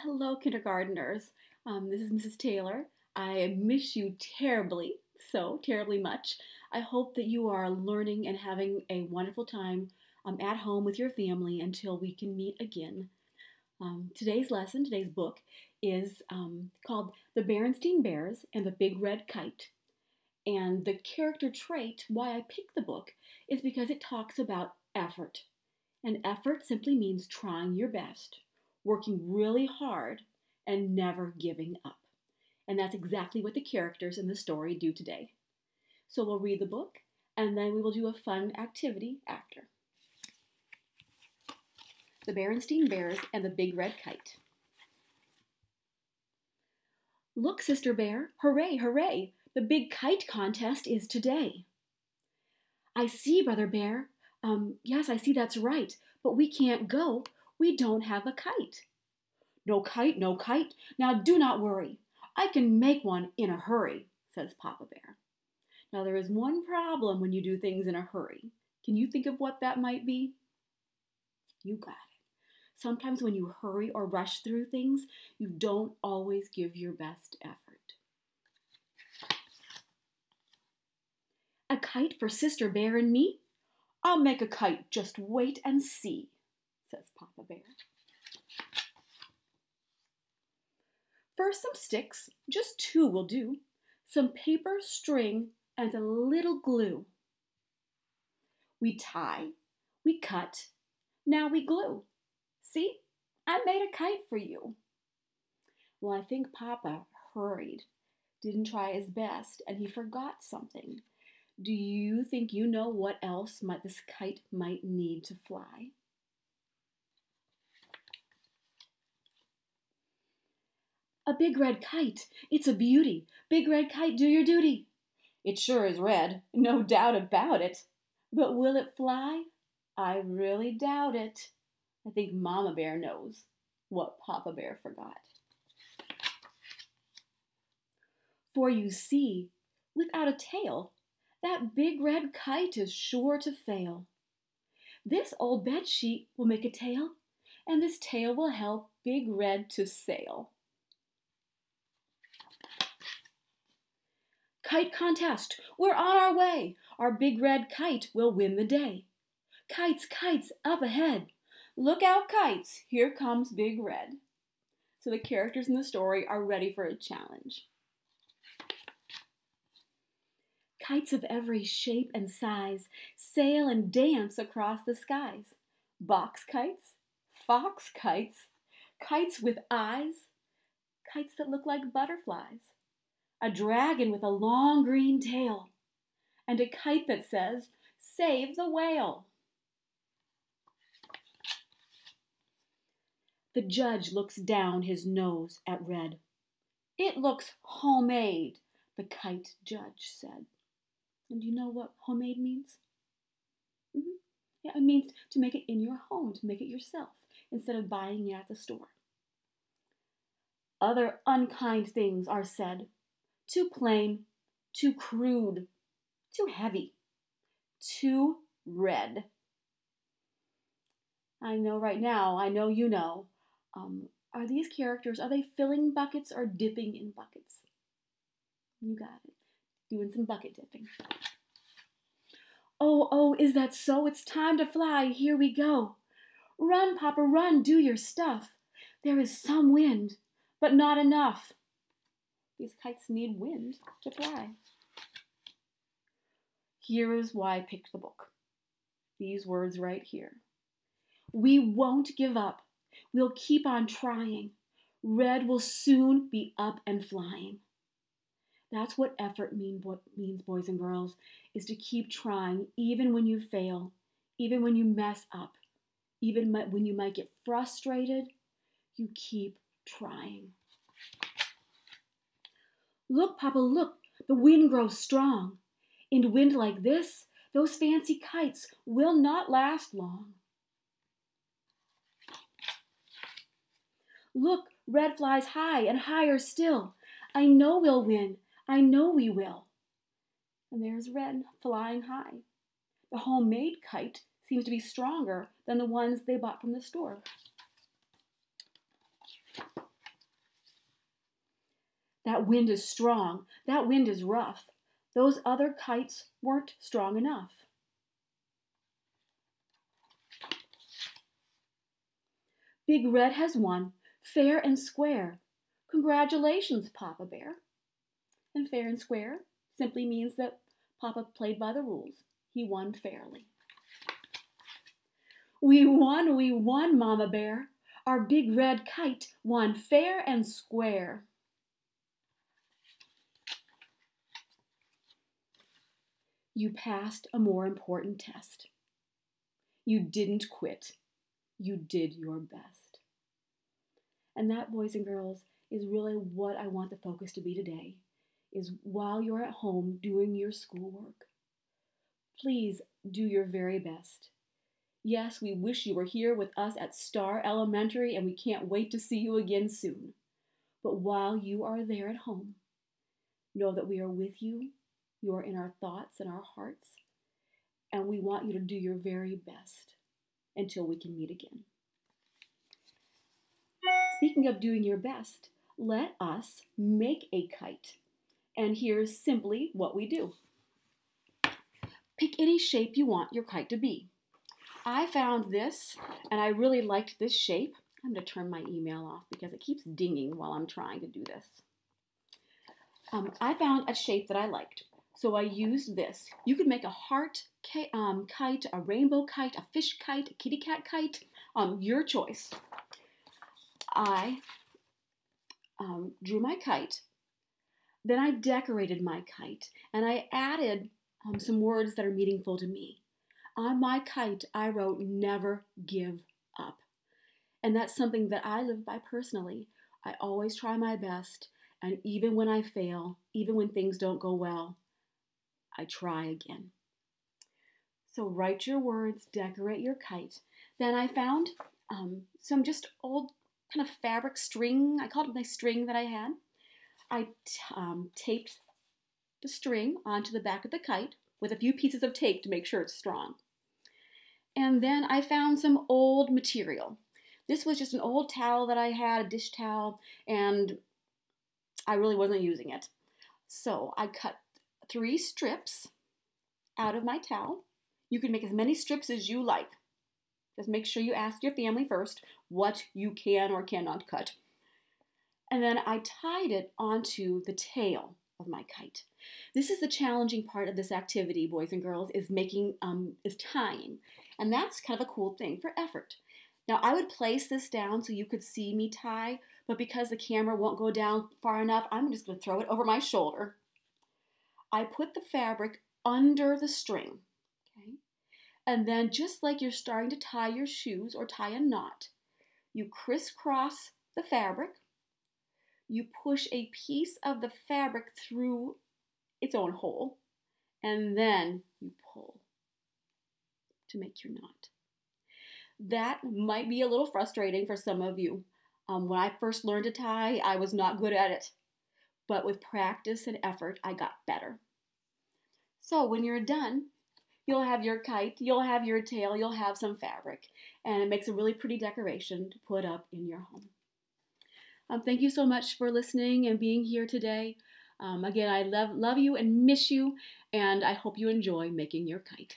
Hello, kindergarteners. This is Mrs. Taylor. I miss you terribly, so terribly much. I hope that you are learning and having a wonderful time at home with your family until we can meet again. Today's book, is called The Berenstain Bears and the Big Red Kite. And the character trait, why I picked the book, is because it talks about effort. And effort simply means trying your best, working really hard, and never giving up. And that's exactly what the characters in the story do today. So we'll read the book, and then we will do a fun activity after. The Berenstain Bears and the Big Red Kite. Look, Sister Bear, hooray, hooray, the big kite contest is today. I see, Brother Bear. Yes, I see that's right, but we can't go. We don't have a kite. No kite, no kite. Now do not worry. I can make one in a hurry, says Papa Bear. Now there is one problem when you do things in a hurry. Can you think of what that might be? You got it. Sometimes when you hurry or rush through things, you don't always give your best effort. A kite for Sister Bear and me? I'll make a kite, just wait and see, says Papa Bear. First, some sticks, just 2 will do, some paper, string, and a little glue. We tie, we cut, now we glue. See, I made a kite for you. Well, I think Papa hurried, didn't try his best, and he forgot something. Do you think you know what else this kite might need to fly? A big red kite. It's a beauty. Big red kite, do your duty. It sure is red, no doubt about it. But will it fly? I really doubt it. I think Mama Bear knows what Papa Bear forgot. For you see, without a tail, that big red kite is sure to fail. This old bed sheet will make a tail, and this tail will help Big Red to sail. Kite contest, we're on our way. Our big red kite will win the day. Kites, kites, up ahead. Look out, kites, here comes Big Red. So the characters in the story are ready for a challenge. Kites of every shape and size sail and dance across the skies. Box kites, fox kites, kites with eyes, kites that look like butterflies, a dragon with a long green tail, and a kite that says, "Save the whale." The judge looks down his nose at Red. It looks homemade, the kite judge said. And do you know what homemade means? Yeah, it means to make it in your home, to make it yourself, instead of buying it at the store. Other unkind things are said. Too plain, too crude, too heavy, too red. I know right now, I know you know. Are these characters, are they filling buckets or dipping in buckets? You got it. Doing some bucket dipping. Oh, oh, is that so? It's time to fly. Here we go. Run, Papa, run, do your stuff. There is some wind, but not enough. These kites need wind to fly. Here is why I picked the book. These words right here. We won't give up. We'll keep on trying. Red will soon be up and flying. That's what effort means, boys and girls, is to keep trying even when you fail, even when you mess up, even when you might get frustrated, you keep trying. Look, Papa, look, the wind grows strong. In wind like this, those fancy kites will not last long. Look, Red flies high and higher still. I know we'll win. I know we will. And there's Red flying high. The homemade kite seems to be stronger than the ones they bought from the store. That wind is strong. That wind is rough. Those other kites weren't strong enough. Big Red has won, fair and square. Congratulations, Papa Bear. And fair and square simply means that Papa played by the rules. He won fairly. We won, Mama Bear. Our Big Red Kite won fair and square. You passed a more important test. You didn't quit. You did your best. And that, boys and girls, is really what I want the focus to be today, is while you're at home doing your schoolwork, please do your very best. Yes, we wish you were here with us at Star Elementary, and we can't wait to see you again soon. But while you are there at home, know that we are with you. You are in our thoughts and our hearts, and we want you to do your very best until we can meet again. Speaking of doing your best, let us make a kite. And here's simply what we do. Pick any shape you want your kite to be. I found this, and I really liked this shape. I'm going to turn my email off because it keeps dinging while I'm trying to do this. I found a shape that I liked, so I used this. You could make a heart kite, a rainbow kite, a fish kite, a kitty cat kite, your choice. I drew my kite, then I decorated my kite, and I added some words that are meaningful to me. On my kite, I wrote, "Never give up." And that's something that I live by personally. I always try my best, and even when I fail, even when things don't go well, I try again. So write your words, decorate your kite. Then I found some just old kind of fabric string. I called it my string that I had. I taped the string onto the back of the kite with a few pieces of tape to make sure it's strong. And then I found some old material. This was just an old towel that I had, a dish towel, and I really wasn't using it. So I cut 3 strips out of my towel. You can make as many strips as you like. Just make sure you ask your family first what you can or cannot cut. And then I tied it onto the tail of my kite. This is the challenging part of this activity, boys and girls, is tying. And that's kind of a cool thing for effort. Now I would place this down so you could see me tie, but because the camera won't go down far enough, I'm just going to throw it over my shoulder. I put the fabric under the string, okay? And then just like you're starting to tie your shoes or tie a knot, you crisscross the fabric, you push a piece of the fabric through its own hole, and then you pull to make your knot. That might be a little frustrating for some of you. When I first learned to tie, I was not good at it, but with practice and effort, I got better. So when you're done, you'll have your kite, you'll have your tail, you'll have some fabric, and it makes a really pretty decoration to put up in your home. Thank you so much for listening and being here today. Again, I love you and miss you, and I hope you enjoy making your kite.